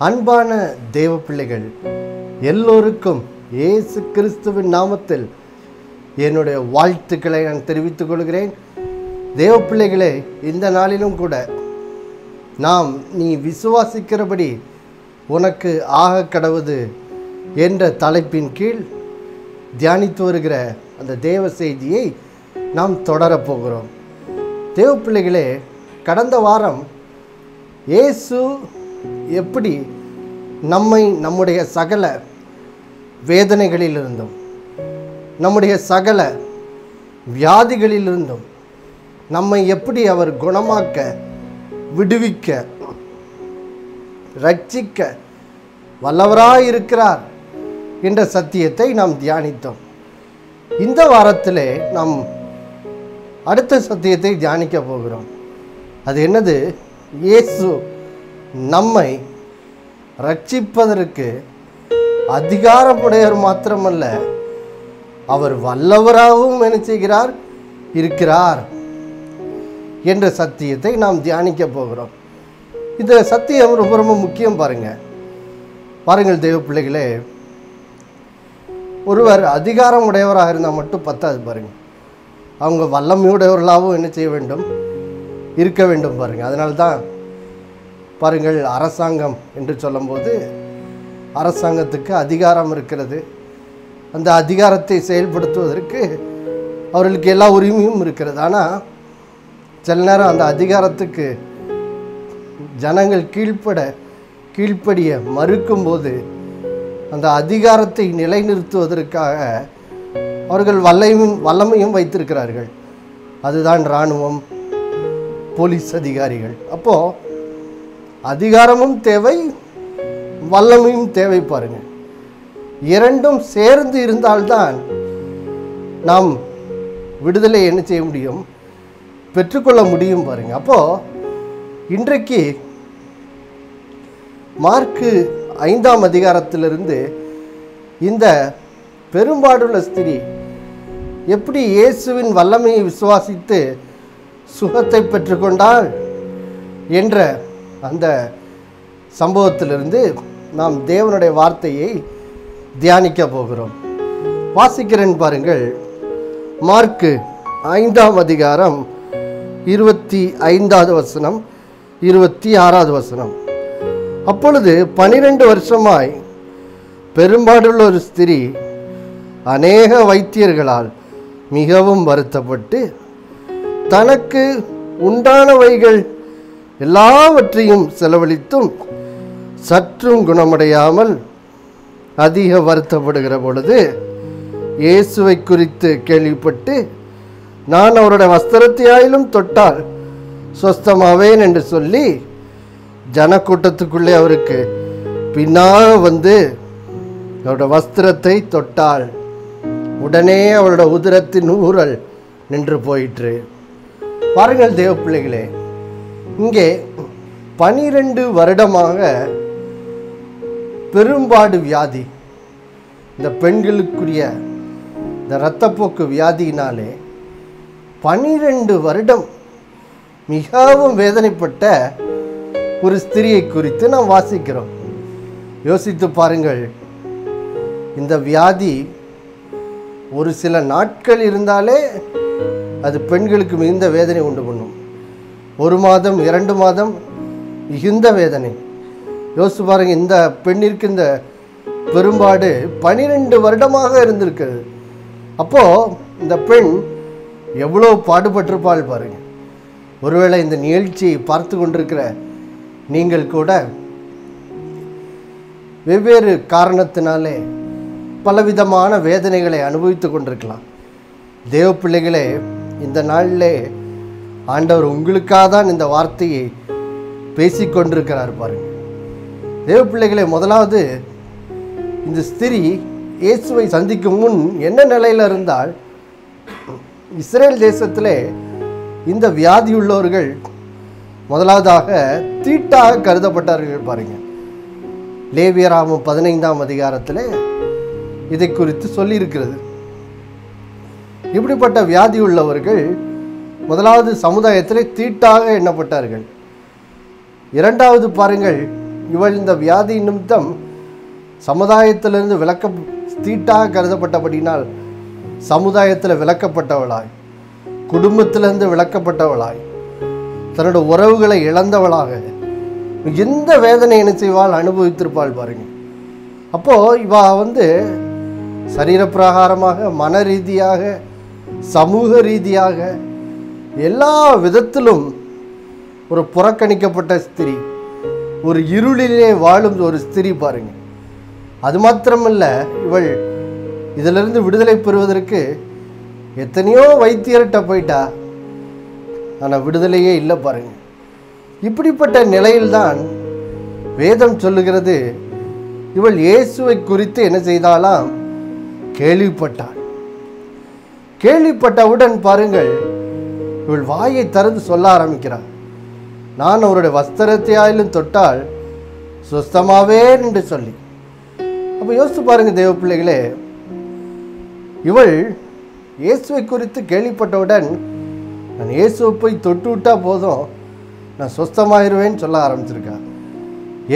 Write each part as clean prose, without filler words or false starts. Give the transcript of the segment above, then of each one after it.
அன்பான தேவ பிள்ளைகள் எல்லோருக்கும் இயேசு கிறிஸ்துவின் நாமத்தில் என்னுடைய வாழ்த்துக்களை நான் தெரிவித்துக் கொள்கிறேன். தேவ பிள்ளைகளே, இந்த நாளிலும் கூட நாம் நீ விசுவாசிக்கிறபடி உனக்கு ஆக கடவுது என்ற தலைப்பின் கீழ் தியானித்து வருகிற அந்த தேவ செய்தியை நாம் தொடரப்போகிறோம். தேவ பிள்ளைகளே, கடந்த வாரம் இயேசு எப்படி நம்மை நம்முடைய சகல வேதனைகளிலிருந்தும் நம்முடைய சகல வியாதிகளிலிருந்தும் நம்மை எப்படி அவர் குணமாக்க, விடுவிக்க, ரட்சிக்க வல்லவராயிருக்கிறார் என்ற சத்தியத்தை நாம் தியானித்தோம். இந்த வாரத்திலே நாம் அடுத்த சத்தியத்தை தியானிக்க போகிறோம். அது என்னது? இயேசு நம்மை ரட்சிப்பதற்கு அதிகாரமுடையவர் மாத்திரமல்ல, அவர் வல்லவராகவும் என்ன செய்கிறார், இருக்கிறார் என்ற சத்தியத்தை நாம் தியானிக்க போகிறோம். இந்த சத்தியம் ரொம்ப ரொம்ப முக்கியம். பாருங்கள் தேவ பிள்ளைகளே, ஒருவர் அதிகாரம் உடையவராக இருந்தால் மட்டும் பத்தாது. பாருங்கள், அவங்க வல்லமையுடையவர்களாகவும் என்ன செய்ய வேண்டும், இருக்க வேண்டும். அதனால்தான் பாருங்கள், அரசாங்கம் என்று சொல்லும்போது அரசாங்கத்துக்கு அதிகாரம் இருக்கிறது. அந்த அதிகாரத்தை செயல்படுத்துவதற்கு அவர்களுக்கு எல்லா உரிமையும் இருக்கிறது. ஆனால் சில நேரம் அந்த அதிகாரத்துக்கு ஜனங்கள் கீழ்ப்படிய மறுக்கும்போது அந்த அதிகாரத்தை நிலைநிறுத்துவதற்காக அவர்கள் வல்லமையும் வைத்திருக்கிறார்கள். அதுதான் இராணுவம், போலீஸ் அதிகாரிகள். அப்போது அதிகாரமும் தேவை, வல்லமையும் தேவை. பாருங்கள், இரண்டும் சேர்ந்து இருந்தால்தான் நாம் விடுதலை என்ன செய்ய முடியும், பெற்றுக்கொள்ள முடியும். பாருங்கள், அப்போது இன்றைக்கு மார்க்கு 5ஆம் அதிகாரத்திலிருந்து இந்த பெரும்பாடுள்ள ஸ்திரீ எப்படி இயேசுவின் வல்லமையை விசுவாசித்து சுகத்தை பெற்றுக்கொண்டாள் என்ற அந்த சம்பவத்திலிருந்து நாம் தேவனுடைய வார்த்தையை தியானிக்க போகிறோம். வாசிக்கிறேன் பாருங்கள். மார்க்கு 5ஆம் அதிகாரம் 25வது வசனம், 26வது வசனம். அப்பொழுது 12 வருஷமாய் பெரும்பாடுள்ள ஒரு ஸ்திரீ அநேக வைத்தியர்களால் மிகவும் வருத்தப்பட்டு தனக்கு உண்டானவைகள் எல்லாவற்றையும் செலவழித்தும் சற்றும் குணமடையாமல் அதிக வருத்தப்படுகிற பொழுது இயேசுவை குறித்து கேள்விப்பட்டு, நான் அவருடைய வஸ்திரத்தையாயிலும் தொட்டால் சொஸ்தமாவேன் என்று சொல்லி ஜனக்கூட்டத்துக்குள்ளே அவருக்கு பின்னாக வந்து அவருடைய வஸ்திரத்தை தொட்டாள். உடனே அவருடைய உதரத்தின் ஊறல் நின்று போயிற்று. பாருங்கள் தேவ பிள்ளைகளே, இங்கே 12 வருடமாக பெரும்பாடு வியாதி, இந்த பெண்களுக்குரிய இந்த இரத்தப்போக்கு வியாதியினாலே 12 வருடம் மிகவும் வேதனைப்பட்ட ஒரு ஸ்திரியை குறித்து நாம் வாசிக்கிறோம். யோசித்து பாருங்கள், இந்த வியாதி ஒரு சில நாட்கள் இருந்தாலே அது பெண்களுக்கு மிகுந்த வேதனை உண்டு பண்ணும். 1 மாதம் 2 மாதம் மிகுந்த வேதனை. யோசித்து பாருங்கள், இந்த பெண்ணிற்கு இந்த பெரும்பாடு 12 வருடமாக இருந்திருக்கிறது. அப்போது இந்த பெண் எவ்வளோ பாடுபட்டிருப்பாள் பாருங்கள். ஒருவேளை இந்த நிகழ்ச்சியை பார்த்து கொண்டிருக்கிற நீங்கள் கூட வெவ்வேறு காரணத்தினாலே பலவிதமான வேதனைகளை அனுபவித்து கொண்டிருக்கலாம். தேவ பிள்ளைகளே, இந்த நாளிலே ஆண்டவர் உங்களுக்காக தான் இந்த வார்த்தையை பேசிக்கொண்டிருக்கிறார். பாருங்கள் தேவ பிள்ளைகளே, முதலாவது இந்த ஸ்திரீ இயேசுவை சந்திக்கும் முன் என்ன நிலையில் இருந்தால், இஸ்ரேல் தேசத்திலே இந்த வியாதி உள்ளவர்கள் முதலாவதாக தீட்டாக கருதப்பட்டார்கள். பாருங்கள், லேவியராகமம் 15ஆம் அதிகாரத்தில் இதை குறித்து சொல்லியிருக்கிறது. இப்படிப்பட்ட வியாதி உள்ளவர்கள் முதலாவது சமுதாயத்தில் தீட்டாக எண்ணப்பட்டார்கள். இரண்டாவது பாருங்கள், இவள் இந்த வியாதி நிமித்தம் சமுதாயத்திலிருந்து தீட்டாக கருதப்பட்டபடினால் சமுதாயத்தில் விலக்கப்பட்டவளாய், குடும்பத்திலிருந்து விலக்கப்பட்டவளாய், தன்னோட உறவுகளை இழந்தவளாக எந்த வேதனை என்ன செய்வாள் அனுபவித்திருப்பாள் பாருங்க. அப்போது இவ சரீரப்பிரகாரமாக, மன ரீதியாக, சமூக ரீதியாக எல்லா விதத்திலும் ஒரு புறக்கணிக்கப்பட்ட ஸ்திரீ, ஒரு இருளிலே வாழும் ஒரு ஸ்திரீ பாருங்க. அது மாத்திரமல்ல, இவள் இதிலிருந்து விடுதலை பெறுவதற்கு எத்தனையோ வைத்தியர்கிட்ட போயிட்டா, ஆனால் விடுதலையே இல்லை பாருங்க. இப்படிப்பட்ட நிலையில்தான் வேதம் சொல்லுகிறது, இவள் இயேசுவை குறித்து என்ன செய்தாலாம், கேள்விப்பட்டாள். கேள்விப்பட்டவுடன் பாருங்கள், இவள் வாயை திறந்து சொல்ல ஆரம்பிக்கிறாள். நான் அவருடைய வஸ்திரத்தையாயிலும் தொட்டால் சுஸ்தமாவேன் என்று சொல்லி. அப்போ யோசித்து பாருங்க தேவ பிள்ளைகளே, இவள் இயேசுவை குறித்து கேள்விப்பட்டவுடன் நான் இயேசுவை போய் தொட்டு விட்டா போதும், நான் சுஸ்தமாயிருவேன்னு சொல்ல ஆரம்பிச்சிருக்கா.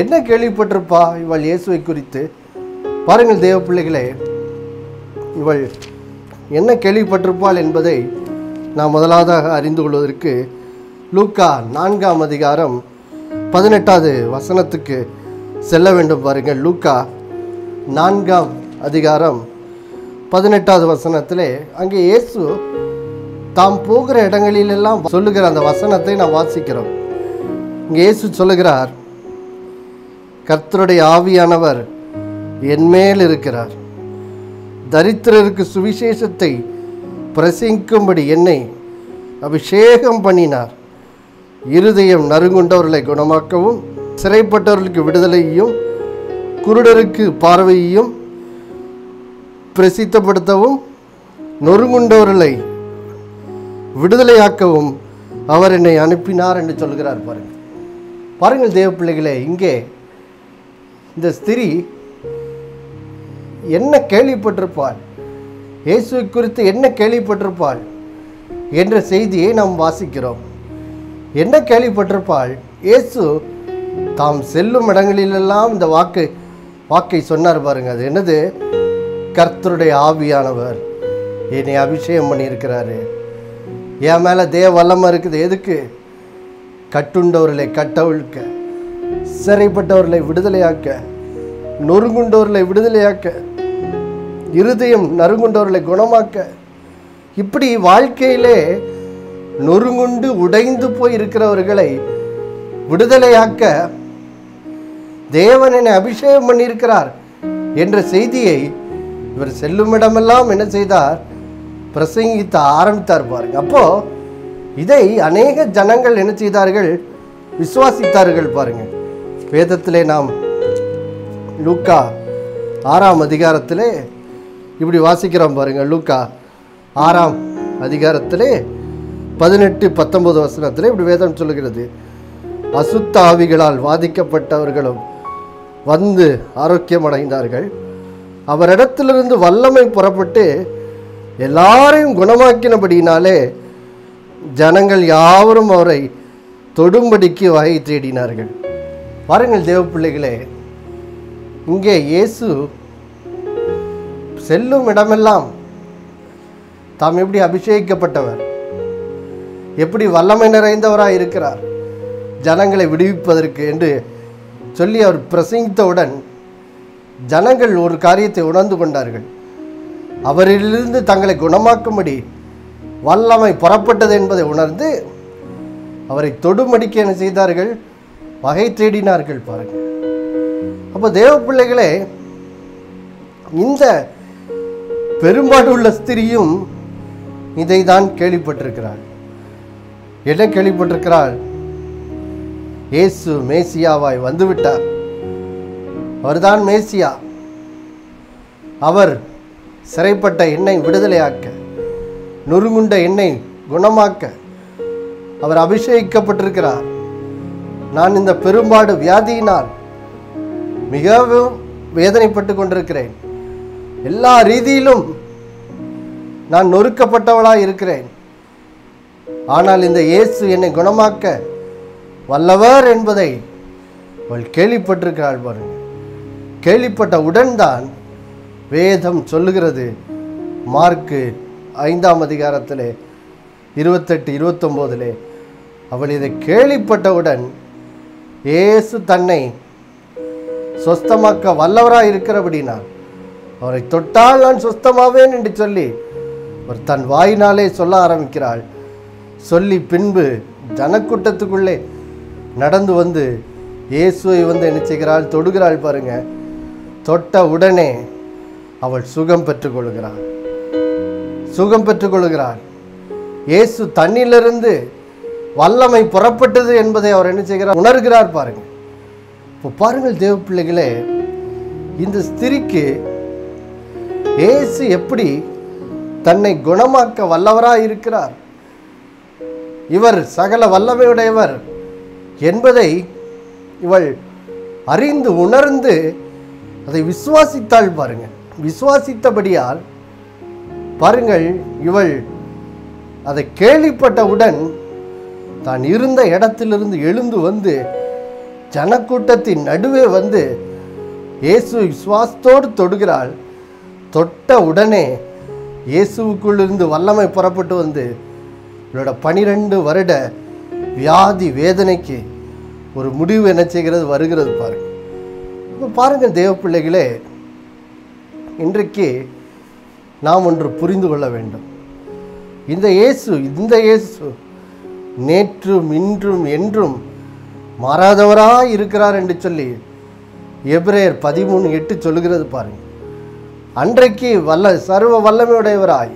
என்ன கேள்விப்பட்டிருப்பா இவள் இயேசுவை குறித்து? பாருங்கள் தேவ பிள்ளைகளே, இவள் என்ன கேள்விப்பட்டிருப்பாள் என்பதை நாம் முதலாவதாக அறிந்து கொள்வதற்கு லூக்கா 4ஆம் அதிகாரம் 18வது வசனத்துக்கு செல்ல வேண்டும். பாருங்கள், லூக்கா 4ஆம் அதிகாரம் 18வது வசனத்திலே அங்கே இயேசு தாம் போகிற இடங்களிலெல்லாம் சொல்லுகிற அந்த வசனத்தை நாம் வாசிக்கிறோம். இங்கே இயேசு சொல்லுகிறார், கர்த்தருடைய ஆவியானவர் என்மேல் இருக்கிறார், தரித்திரருக்கு சுவிசேஷத்தை பிரசங்கிக்கும்படி என்னை அபிஷேகம் பண்ணினார், இருதயம் நறுங்குண்டவர்களை குணமாக்கவும், சிறைப்பட்டவர்களுக்கு விடுதலையையும், குருடருக்கு பார்வையையும் பிரசித்தப்படுத்தவும், நொறுங்குண்டவர்களை விடுதலையாக்கவும் அவர் என்னை அனுப்பினார் என்று சொல்கிறார். பாருங்கள் தேவ பிள்ளைகளே, இங்கே இந்த ஸ்திரீ என்ன கேள்விப்பட்டிருப்பாள், இயேசுவை குறித்து என்ன கேள்விப்பட்டிருப்பாள் என்ற செய்தியை நாம் வாசிக்கிறோம். என்ன கேள்விப்பட்டிருப்பாள்? இயேசு தாம் செல்லும் இடங்களிலெல்லாம் இந்த வாக்கை சொன்னார் பாருங்க. அது என்னது? கர்த்தருடைய ஆவியானவர் என்னை அபிஷேகம் பண்ணியிருக்கிறாரு, என் மேலே தேவ வல்லமை இருக்குது. எதுக்கு? கட்டுண்டவர்களை கட்டவிழ்க்க, சிறைப்பட்டவர்களை விடுதலையாக்க, நொறுங்குண்டவர்களை விடுதலையாக்க, இருதயம் நறுங்குண்டவர்களை குணமாக்க. இப்படி வாழ்க்கையிலே நொறுங்குண்டு உடைந்து போய் இருக்கிறவர்களை விடுதலையாக்க தேவன் என்னை அபிஷேகம் பண்ணியிருக்கிறார் என்ற செய்தியை இவர் செல்லும் இடமெல்லாம் என்ன செய்தார்? பிரசங்கித்த ஆரம்பித்தார் பாருங்க. அப்போ இதை அநேக ஜனங்கள் என்ன செய்தார்கள்? விசுவாசித்தார்கள் பாருங்க. வேதத்திலே நாம் லூக்கா 6ஆம் அதிகாரத்திலே இப்படி வாசிக்கிறோம் பாருங்க. லூக்கா 6ஆம் அதிகாரத்திலே 18-19 வசனத்திலே இப்படி வேதம் சொல்லுகிறது, அசுத்த ஆவிகளால் வாதிக்கப்பட்டவர்களும் வந்து ஆரோக்கியம் அடைந்தார்கள், அவரிடத்திலிருந்து வல்லமை புறப்பட்டு எல்லாரையும் குணமாக்கினபடியினாலே ஜனங்கள் யாவரும் அவரை தொடும்படிக்கு வகை தேடினார்கள். பாருங்கள் தேவ பிள்ளைகளே, இங்கே இயேசு செல்லும் இடமெல்லாம் தாம் எப்படி அபிஷேகிக்கப்பட்டவர், எப்படி வல்லமை நிறைந்தவராக இருக்கிறார் ஜனங்களை விடுவிப்பதற்கு என்று சொல்லி அவர் பிரசங்கித்தவுடன் ஜனங்கள் ஒரு காரியத்தை உணர்ந்து கொண்டார்கள். அவரிலிருந்து தங்களை குணமாக்கும்படி வல்லமை புறப்பட்டது என்பதை உணர்ந்து அவரை தொடுமடிக்க என்ன செய்தார்கள்? வகை தேடினார்கள் பாருங்கள். அப்போ தேவ பிள்ளைகளே, இந்த பெரும்பாடு உள்ள ஸ்திரியும் இதை தான் கேள்விப்பட்டிருக்கிறாள். என்ன கேள்விப்பட்டிருக்கிறாள்? இயேசு மேசியாவாய் வந்துவிட்டார், அவர்தான் மேசியா, அவர் சிறைப்பட்ட என்னை விடுதலையாக்க, நொறுங்குண்ட என்னை குணமாக்க அவர் அபிஷேகிக்கப்பட்டிருக்கிறார். நான் இந்த பெரும்பாடு வியாதியினால் மிகவும் வேதனைப்பட்டு கொண்டிருக்கிறேன், எல்லா ரீதியிலும் நான் நொறுக்கப்பட்டவளாய் இருக்கிறேன். ஆனால் இந்த இயேசு என்னை குணமாக்க வல்லவர் என்பதை அவள் கேள்விப்பட்டிருக்கிறாள் பாருங்க. கேள்விப்பட்ட உடன் தான் வேதம் சொல்லுகிறது, மார்க்கு 5ஆம் அதிகாரத்திலே 28, 29 அவள் இதை கேள்விப்பட்டவுடன் இயேசு தன்னை சொஸ்தமாக்க வல்லவராக இருக்கிறபடினால் அவரை தொட்டால் நான் சொஸ்தமாவேன் என்று சொல்லி அவர் தன் வாயினாலே சொல்ல ஆரம்பிக்கிறாள். சொல்லி பின்பு ஜனக்கூட்டத்துக்குள்ளே நடந்து வந்து இயேசுவை என்ன செய்கிறாள், தொடுகிறாள் பாருங்க. தொட்ட உடனே அவள் சுகம் பெற்றுக்கொள்கிறாள். சுகம் பெற்றுக்கொள்கிறாள். இயேசு தன்னிலிருந்து வல்லமை புறப்பட்டது என்பதை அவர் என்ன செய்கிறார், உணர்கிறார் பாருங்க. இப்போ பாருங்கள் தேவ பிள்ளைகளே, இந்த ஸ்திரிக்கு இயேசு எப்படி தன்னை குணமாக்க வல்லவராய் இருக்கிறார், இவர் சகல வல்லமையுடையவர் என்பதை இவள் அறிந்து உணர்ந்து அதை விசுவாசித்தாள் பாருங்க. விசுவாசித்தபடியால் பாருங்கள், இவள் அதை கேள்விப்பட்டவுடன் தான் இருந்த இடத்திலிருந்து எழுந்து வந்து ஜனக்கூட்டத்தின் நடுவே வந்து இயேசு விசுவாசத்தோடு தொடுகிறாள். தொட்ட உடனே இயேசுவுக்குள்ளிருந்து வல்லமை புறப்பட்டு வந்து இவளோட 12 வருட வியாதி வேதனைக்கு ஒரு முடிவு என்ன செய்கிறது, வருகிறது பாருங்க. இப்போ பாருங்கள் தேவ பிள்ளைகளே, இன்றைக்கு நாம் ஒன்று புரிந்து கொள்ள வேண்டும். இந்த இயேசு நேற்றும் இன்றும் என்றும் மாறாதவராய் இருக்கிறார் என்று சொல்லி எபிரேயர் 13:8 சொல்லுகிறது பாருங்க. அன்றைக்கு சர்வ வல்லமையுடையவராய்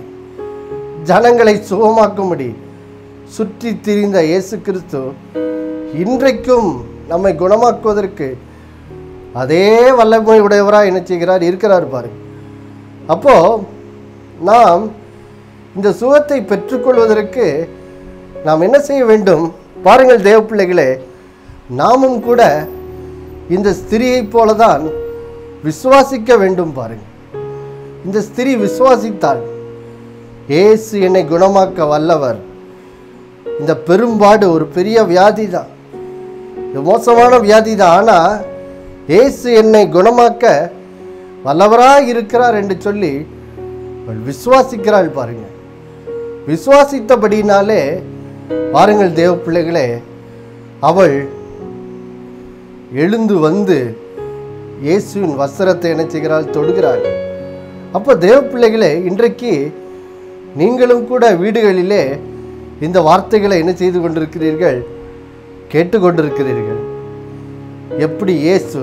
ஜனங்களை சுகமாக்கும்படி சுற்றி திரிந்த இயேசு கிறிஸ்து இன்றைக்கும் நம்மை குணமாக்குவதற்கு அதே வல்லமை உடையவராக என்ன செய்கிறார், இருக்கிறார் பாருங்க. அப்போ நாம் இந்த சுகத்தை பெற்றுக்கொள்வதற்கு நாம் என்ன செய்ய வேண்டும் பாருங்கள் தேவ பிள்ளைகளே, நாமும் கூட இந்த ஸ்திரியை போலதான் விசுவாசிக்க வேண்டும் பாருங்கள். இந்த ஸ்திரீ விசுவாசித்தாள், இயேசு என்னை குணமாக்க வல்லவர். இந்த பெரும்பாடு ஒரு பெரிய வியாதி தான், மோசமான வியாதி தான். ஆனால் இயேசு என்னை குணமாக்க வல்லவராய் இருக்கிறார் என்று சொல்லி அவள் விசுவாசிக்கிறாள் பாருங்க. விசுவாசித்தபடினாலே பாருங்கள் தேவ பிள்ளைகளே, அவள் எழுந்து வந்து இயேசுவின் வஸ்திரத்தை என்ன செய்கிறாள், தொடுகிறாள். அப்போ தேவ பிள்ளைகளே, இன்றைக்கு நீங்களும் கூட வீடுகளிலே இந்த வார்த்தைகளை என்ன செய்து கொண்டிருக்கிறீர்கள், கேட்டுக்கொண்டிருக்கிறீர்கள். எப்படி இயேசு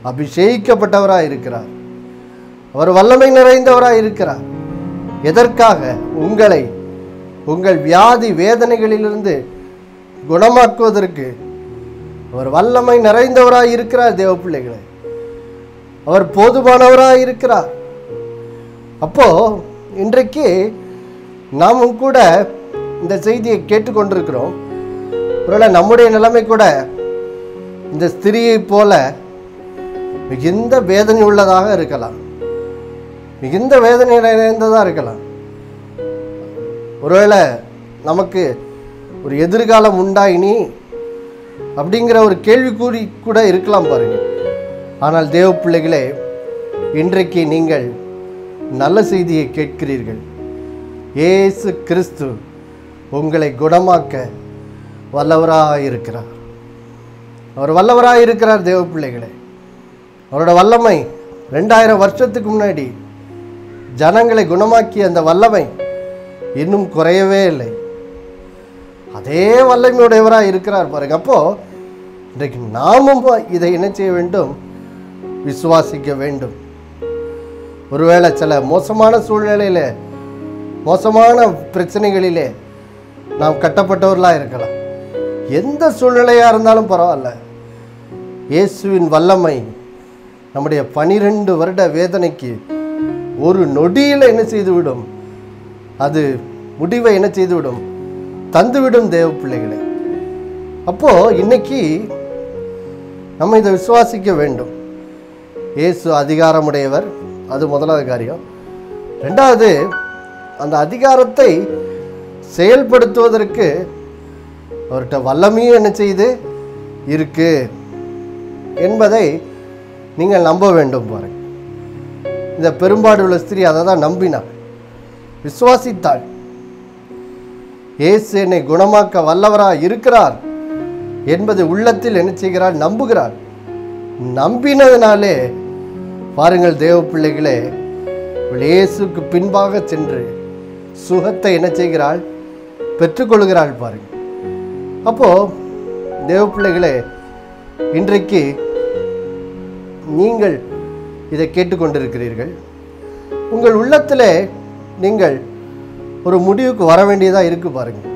அபிஷேகிக்கப்பட்டவராக இருக்கிறார், அவர் வல்லமை நிறைந்தவராக இருக்கிறார். எதற்காக? உங்கள் வியாதி வேதனைகளிலிருந்து குணமாக்குவதற்கு அவர் வல்லமை நிறைந்தவராக இருக்கிறார். தேவ பிள்ளைகளை, அவர் போதுமானவராக இருக்கிறார். அப்போ இன்றைக்கு நாமும் கூட இந்த செய்தியை கேட்டுக்கொண்டிருக்கிறோம். ஒருவேளை நம்முடைய நிலைமை கூட இந்த ஸ்திரியை போல மிகுந்த வேதனை உள்ளதாக இருக்கலாம், மிகுந்த வேதனை நிறைந்ததாக இருக்கலாம். ஒருவேளை நமக்கு ஒரு எதிர்காலம் உண்டா இனி அப்படிங்கிற ஒரு கேள்விக்கூறி கூட இருக்கலாம் பாருங்க. ஆனால் தேவ பிள்ளைகளே, இன்றைக்கு நீங்கள் நல்ல செய்தியை கேட்கிறீர்கள். இயேசு கிறிஸ்து உங்களை குணமாக்க வல்லவராக இருக்கிறார். அவர் வல்லவராக இருக்கிறார் தேவ பிள்ளைகளே. அவரோட வல்லமை 2000 வருஷத்துக்கு முன்னாடி ஜனங்களை குணமாக்கிய அந்த வல்லமை இன்னும் குறையவே இல்லை. அதே வல்லமையுடையவராக இருக்கிறார் பாருங்க. அப்போ இன்றைக்கு நாமும் இதை என்ன செய்ய வேண்டும், விசுவாசிக்க வேண்டும். ஒருவேளை சில மோசமான சூழ்நிலையில, மோசமான பிரச்சனைகளிலே நாம் கட்டப்பட்டவர்களாக இருக்கலாம். எந்த சூழ்நிலையாக இருந்தாலும் பரவாயில்ல, இயேசுவின் வல்லமை நம்முடைய 12 வருட வேதனைக்கு ஒரு நொடியில் என்ன செய்துவிடும், அது முடிவை என்ன செய்துவிடும், தந்துவிடும் தேவ பிள்ளைகளை. அப்போ இன்னைக்கு நம்ம இதை விசுவாசிக்க வேண்டும். இயேசு அதிகாரமுடையவர், அது முதலாவது காரியம். ரெண்டாவது, அந்த அதிகாரத்தை செயல்படுத்துவதற்கு அவர்கிட்ட வல்லமையும் என்ன செய்து இருக்கு. என்பதை நீங்கள் நம்ப வேண்டும் பாருங்கள். இந்த பெரும்பாடு உள்ள ஸ்திரீ அதை தான் நம்பினாள், விசுவாசித்தாள். இயேசு என்னை குணமாக்க வல்லவராக இருக்கிறார் என்பது உள்ளத்தில் என்ன செய்கிறாள்? நம்புகிறாள். நம்பினதுனாலே பாருங்கள் தேவ பிள்ளைகளே, இயேசுக்கு பின்பாக சென்று சுகத்தை என்ன செய்கிறாள்? பெற்றுக்கொள்கிறாள் பாருங்கள். அப்போ தேவ பிள்ளைகளே, இன்றைக்கு நீங்கள் இதை கேட்டுக்கொண்டிருக்கிறீர்கள். உங்கள் உள்ளத்தில் நீங்கள் ஒரு முடிவுக்கு வர வேண்டியதாக இருக்கு பாருங்கள்.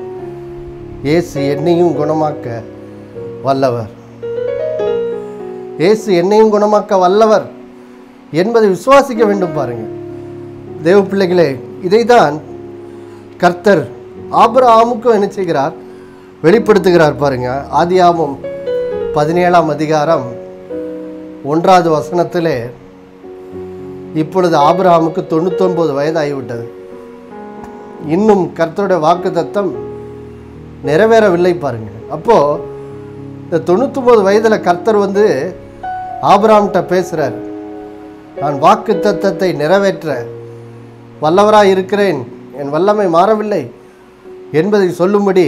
இயேசு என்னையும் குணமாக்க வல்லவர், இயேசு என்னையும் குணமாக்க வல்லவர் என்பதை விசுவாசிக்க வேண்டும் பாருங்கள். தேவ பிள்ளைகளே, இதைதான் கர்த்தர் ஆபிரகாமுக்கும் என்ன செய்கிறார்? வெளிப்படுத்துகிறார் பாருங்க. ஆதியாகமம் 17ஆம் அதிகாரம் 1வது வசனத்திலே, இப்பொழுது ஆபிரகாமுக்கு 99 வயதாகிவிட்டது, இன்னும் கர்த்தருடைய வாக்குத்தத்தம் நிறைவேறவில்லை பாருங்க. அப்போ இந்த 99 வயதில் கர்த்தர் ஆபிரகாம்கிட்ட பேசுகிறார். நான் வாக்குத்தத்தத்தை நிறைவேற்ற வல்லவராக இருக்கிறேன், என் வல்லமை மாறவில்லை என்பதை சொல்லும்படி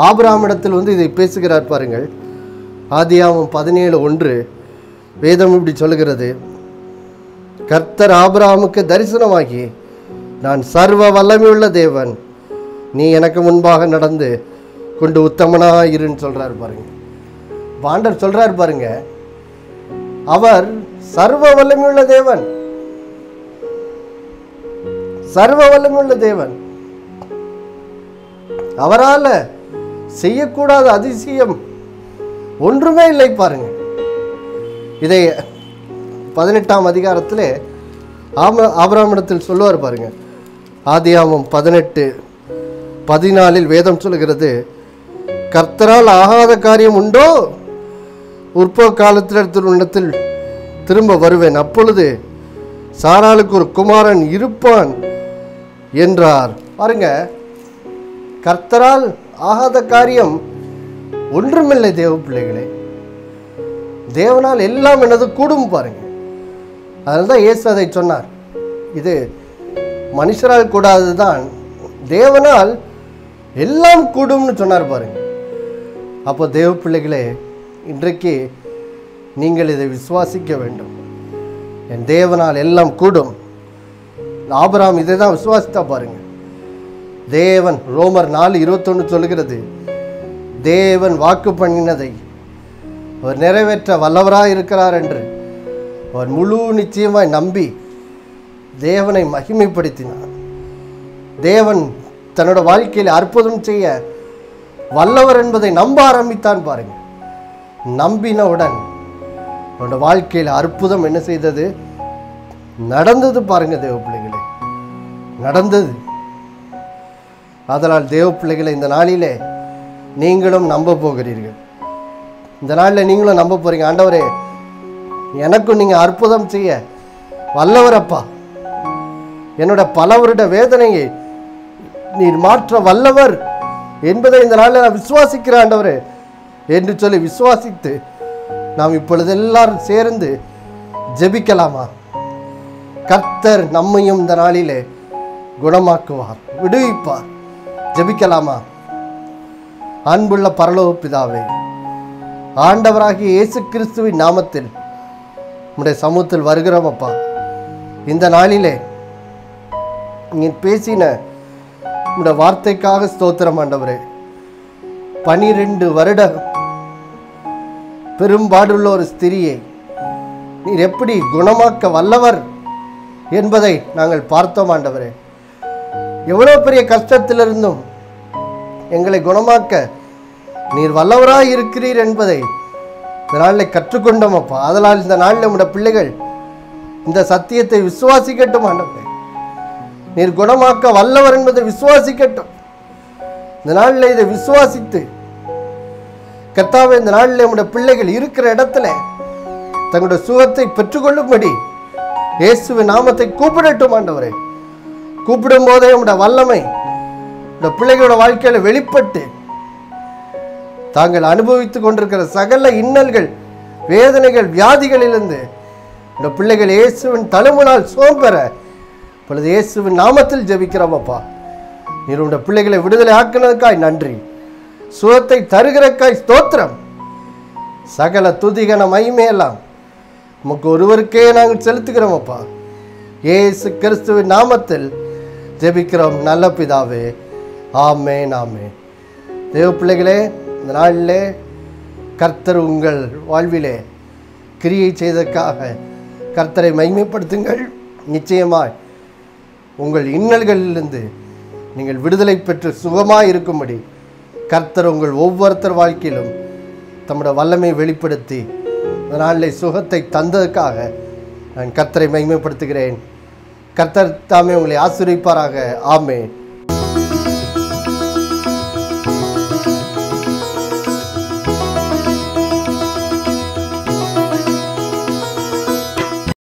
ஆபிரகாமிடத்தில் இதை பேசுகிறார் பாருங்கள். ஆதியாகமம் 17:1 வேதம் இப்படி சொல்லுகிறது, கர்த்தர் ஆபிரகாமுக்கு தரிசனமாகி, நான் சர்வ வல்லமையுள்ள தேவன், நீ எனக்கு முன்பாக நடந்து கொண்டு உத்தமனாயிருன்னு சொல்கிறார் பாருங்க. ஆண்டவர் சொல்கிறார் பாருங்க, அவர் சர்வ வல்லமையுள்ள தேவன், சர்வ வல்லமையுள்ள தேவன். அவரால் செய்யக்கூடாத அதிசயம் ஒன்றுமே இல்லை பாருங்க. இதை 18ஆம் அதிகாரத்தில் ஆபிரகாமிடத்தில் சொல்லுவார் பாருங்க. ஆதியாகமம் 18:14 வேதம் சொல்லுகிறது, கர்த்தரால் ஆகாத காரியம் உண்டோ? உற்பவ காலத்தில் திரும்ப வருவேன், அப்பொழுது சாராளுக்கு ஒரு குமாரன் இருப்பான் என்றார் பாருங்க. கர்த்தரால் ஆகாத காரியம் ஒன்றுமில்லை தேவ பிள்ளைகளே. தேவனால் எல்லாம் என்னது கூடும் பாருங்க. அதனால தான் இயேசு அதை சொன்னார். இது மனுஷரால் கூடாது தான், தேவனால் எல்லாம் கூடும்னு சொன்னார் பாருங்க. அப்போ தேவ பிள்ளைகளே, இன்றைக்கு நீங்கள் இதை விசுவாசிக்க வேண்டும். என் தேவனால் எல்லாம் கூடும். ஆபிரகாம் இதை தான் விசுவாசித்தா பாருங்க. தேவன் ரோமர் 4:21 சொல்லுகிறது, தேவன் வாக்கு பண்ணினதை அவர் நிறைவேற்ற வல்லவராக இருக்கிறார் என்று அவர் முழு நிச்சயமாய் நம்பி தேவனை மகிமைப்படுத்தினார். தேவன் தன்னோட வாழ்க்கையில் அற்புதம் செய்ய வல்லவர் என்பதை நம்ப ஆரம்பித்தான் பாருங்க. நம்பினவுடன் அவனோட வாழ்க்கையில் அற்புதம் என்ன செய்தது? நடந்தது பாருங்க தேவ பிள்ளைகளே, நடந்தது. அதனால் தேவ பிள்ளைகளை, இந்த நாளிலே நீங்களும் நம்ப போகிறீர்கள். இந்த நாளில் நீங்களும் நம்ப போறீங்க, ஆண்டவரே எனக்கும் நீங்கள் அற்புதம் செய்ய வல்லவரப்பா, என்னோட பல வருட வேதனையை நீர் மாற்ற வல்லவர் என்பதை இந்த நாளில் நான் விசுவாசிக்கிறேன் ஆண்டவரே என்று சொல்லி விசுவாசித்து நாம் இப்பொழுது எல்லாரும் சேர்ந்து ஜெபிக்கலாமா? கர்த்தர் நம்மையும் இந்த நாளிலே குணமாக்குவார், விடுவிப்பார். ஜெபிக்கலாமா? அன்புள்ள பரலோக பிதாவே, ஆண்டவராகிய இயேசு கிறிஸ்துவின் நாமத்தில் உம்முடைய சமூகத்தில் வருகிறோம் அப்பா. இந்த நாளிலே நீ பேசின உம்முடைய வார்த்தைக்காக ஸ்தோத்திரம் ஆண்டவரே. 12 வருட பெரும்பாடுள்ள ஒரு ஸ்திரியை நீர் எப்படி குணமாக்க வல்லவர் என்பதை நாங்கள் பார்த்தோம் ஆண்டவரே. எவ்வளோ பெரிய கஷ்டத்திலிருந்தும் எங்களை குணமாக்க நீர் வல்லவராக இருக்கிறீர் என்பதை இந்த நாளில் கற்றுக்கொண்டோம் அப்பா. அதனால் இந்த நாளில் நம்முடைய பிள்ளைகள் இந்த சத்தியத்தை விசுவாசிக்கட்டும் ஆண்டவரே. நீர் குணமாக்க வல்லவர் என்பதை விசுவாசிக்கட்டும். இந்த நாளில் இதை விசுவாசித்து கர்த்தாவே, இந்த நாளில் நம்முடைய பிள்ளைகள் இருக்கிற இடத்துல தங்களுடைய சுகத்தை பெற்றுக்கொள்ளும்படி இயேசுவின் நாமத்தை கூப்பிடட்டும் ஆண்டவரே. கூப்பிடும் போதே நம்முடைய வல்லமை இந்த பிள்ளைகளோட வாழ்க்கையில வெளிப்பட்டு தாங்கள் அனுபவித்துக் கொண்டிருக்கிற சகல இன்னல்கள் வேதனைகள் வியாதிகளிலிருந்து இந்த பிள்ளைகள் இயேசுவின் தழும்புனால் சுகம் பெற இப்பொழுது இயேசுவின் நாமத்தில் ஜெபிக்கிறோம் அப்பா. நீர் உடைய பிள்ளைகளை விடுதலை ஆக்கினதுக்காய் நன்றி. சுகத்தை தருகிறக்காய் ஸ்தோத்திரம். சகல துதிகன மகிமையெல்லாம் உமக்கு ஒருவருக்கே நாங்கள் செலுத்துகிறோம் அப்பா. இயேசு கிறிஸ்துவின் நாமத்தில் ஜெபிக்கிறோம் நல்ல பிதாவே. ஆமென் ஆமென். தேவ பிள்ளைகளே, இந்த நாளிலே கர்த்தர் உங்கள் வாழ்விலே கிரியை செய்ததற்காக கர்த்தரை மகிமைப்படுத்துங்கள். நிச்சயமாய் உங்கள் இன்னல்களிலிருந்து நீங்கள் விடுதலை பெற்று சுகமாய் இருக்கும்படி கர்த்தர் உங்கள் ஒவ்வொருத்தர் வாழ்க்கையிலும் தம்முடைய வல்லமை வெளிப்படுத்தி இந்த நாளிலே சுகத்தை தந்ததுக்காக நான் கர்த்தரை மகிமைப்படுத்துகிறேன். கர்த்தர் தாமே உங்களை ஆசீர்வதிப்பாராக. ஆமென்.